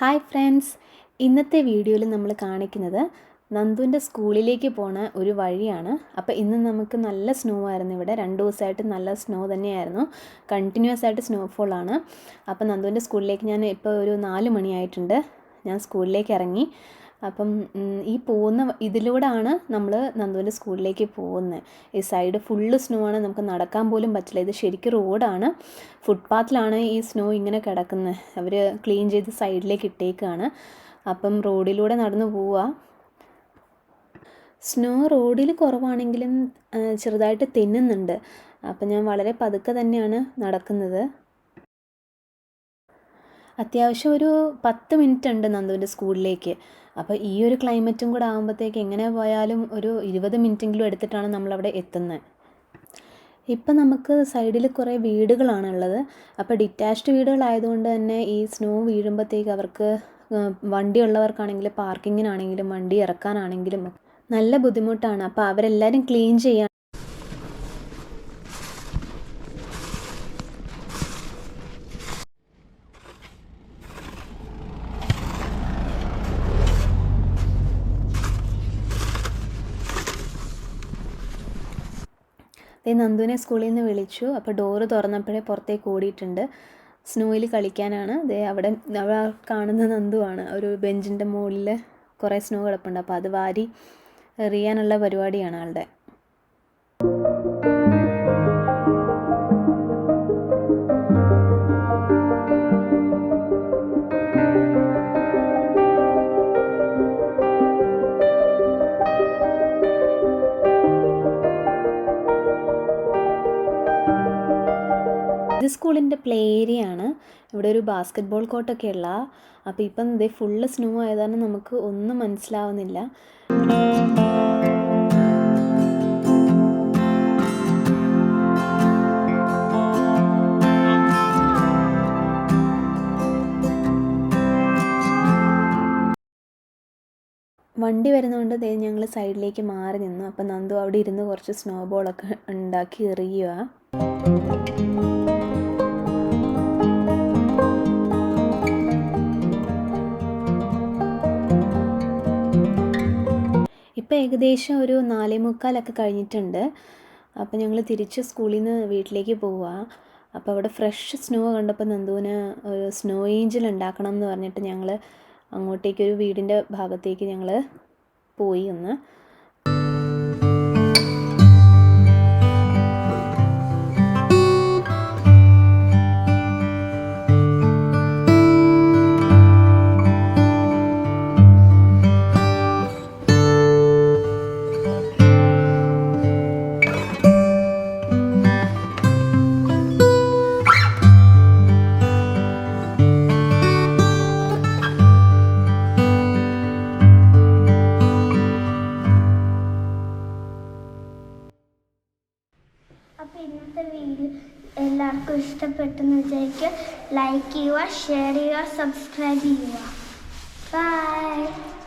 Hi friends, ഇന്നത്തെ വീഡിയോയിൽ നമ്മൾ കാണിക്കുന്നത് നന്ദുവിൻ്റെ സ്കൂളിലേക്ക് പോണ ഒരു വഴിയാണ്. അപ്പോൾ ഇന്ന് നമുക്ക് നല്ല സ്നോ ആയിരുന്നു. ഇവിടെ 2 ദിവസമായിട്ട് നല്ല സ്നോ തന്നെയായിരുന്നു. കണ്ടിന്യൂസ് ആയിട്ട് സ്നോഫോളാണ്. അപ്പോൾ നന്ദുവിൻ്റെ സ്കൂളിലേക്ക് ഞാൻ ഇപ്പോൾ ഒരു 4 മണിയായിട്ടുണ്ട്. ഞാൻ സ്കൂളിലേക്ക് ഇറങ്ങി. അപ്പം ഈ പോകുന്ന ഇതിലൂടെയാണ് നമ്മൾ നന്ദുവിൻ്റെ സ്കൂളിലേക്ക് പോകുന്നത്. ഈ സൈഡ് ഫുള്ള് സ്നോ ആണ്, നമുക്ക് നടക്കാൻ പോലും പറ്റില്ല. ഇത് ശരിക്കും റോഡാണ്, ഫുട്പാത്തിലാണ് ഈ സ്നോ ഇങ്ങനെ കിടക്കുന്നത്. അവർ ക്ലീൻ ചെയ്ത് സൈഡിലേക്ക് ഇട്ടേക്കാണ്. അപ്പം റോഡിലൂടെ നടന്നു പോവുക. സ്നോ റോഡിൽ കുറവാണെങ്കിലും ചെറുതായിട്ട് തെന്നുന്നുണ്ട്. അപ്പം ഞാൻ വളരെ പതുക്കെ തന്നെയാണ് നടക്കുന്നത്. അത്യാവശ്യം ഒരു 10 മിനിറ്റ് ഉണ്ട് നന്ദുവിൻ്റെ സ്കൂളിലേക്ക്. അപ്പോൾ ഈ ഒരു ക്ലൈമറ്റും കൂടെ ആകുമ്പോഴത്തേക്ക് എങ്ങനെ പോയാലും ഒരു 20 മിനിറ്റെങ്കിലും എടുത്തിട്ടാണ് നമ്മളവിടെ എത്തുന്നത്. ഇപ്പം നമുക്ക് സൈഡിൽ കുറേ വീടുകളാണുള്ളത്. അപ്പോൾ ഡിറ്റാച്ച്ഡ് വീടുകളായതുകൊണ്ട് തന്നെ ഈ സ്നോ വീഴുമ്പോഴത്തേക്ക് അവർക്ക് വണ്ടിയുള്ളവർക്കാണെങ്കിൽ പാർക്കിങ്ങിനാണെങ്കിലും വണ്ടി ഇറക്കാനാണെങ്കിലും നല്ല ബുദ്ധിമുട്ടാണ്. അപ്പോൾ അവരെല്ലാവരും ക്ലീൻ ചെയ്യാൻ നന്ദുവിനെ സ്കൂളിൽ നിന്ന് വിളിച്ചു. അപ്പോൾ ഡോറ് തുറന്നപ്പോഴേ പുറത്തേക്ക് ഓടിയിട്ടുണ്ട്. സ്നോയിൽ കളിക്കാനാണ്. അവിടെ കാണുന്ന നന്ദുവാണ്. ഒരു ബെഞ്ചിൻ്റെ മുകളിൽ കുറേ സ്നോ കിടപ്പുണ്ട്. അപ്പോൾ അത് വാരി എറിയാനുള്ള പരിപാടിയാണ് ആളുടെ. ഇത് സ്കൂളിൻ്റെ പ്ലേ ഏരിയ ആണ്. ഇവിടെ ഒരു ബാസ്കറ്റ് ബോൾ കോർട്ടൊക്കെ ഉള്ള. അപ്പോൾ ഇപ്പം ഇത് ഫുള്ള് സ്നോ ആയതാണ്, നമുക്ക് ഒന്നും മനസ്സിലാവുന്നില്ല. വണ്ടി വരുന്നതുകൊണ്ട് ഞങ്ങൾ സൈഡിലേക്ക് മാറി നിന്നു. അപ്പം നന്ദു അവിടെ ഇരുന്ന് കുറച്ച് സ്നോ ബോളൊക്കെ ഉണ്ടാക്കി എറിയുക. ഇപ്പോൾ ഏകദേശം ഒരു 4:45 കഴിഞ്ഞിട്ടുണ്ട്. അപ്പോൾ ഞങ്ങൾ തിരിച്ച് സ്കൂളിൽ നിന്ന് വീട്ടിലേക്ക് പോവുക. അപ്പോൾ അവിടെ ഫ്രഷ് സ്നോ കണ്ടപ്പോൾ നന്ദുവിന് ഒരു സ്നോ ഏഞ്ചൽ ഉണ്ടാക്കണം എന്ന് പറഞ്ഞിട്ട് ഞങ്ങൾ അങ്ങോട്ടേക്കൊരു വീടിൻ്റെ ഭാഗത്തേക്ക് ഞങ്ങൾ പോയി ഒന്ന്. അപ്പോൾ ഇന്നത്തെ വീഡിയോ എല്ലാവർക്കും ഇഷ്ടപ്പെട്ടെന്ന് വിചാരിക്കുക. ലൈക്ക് ചെയ്യുക, ഷെയർ ചെയ്യുക, സബ്സ്ക്രൈബ് ചെയ്യുക. ബൈ.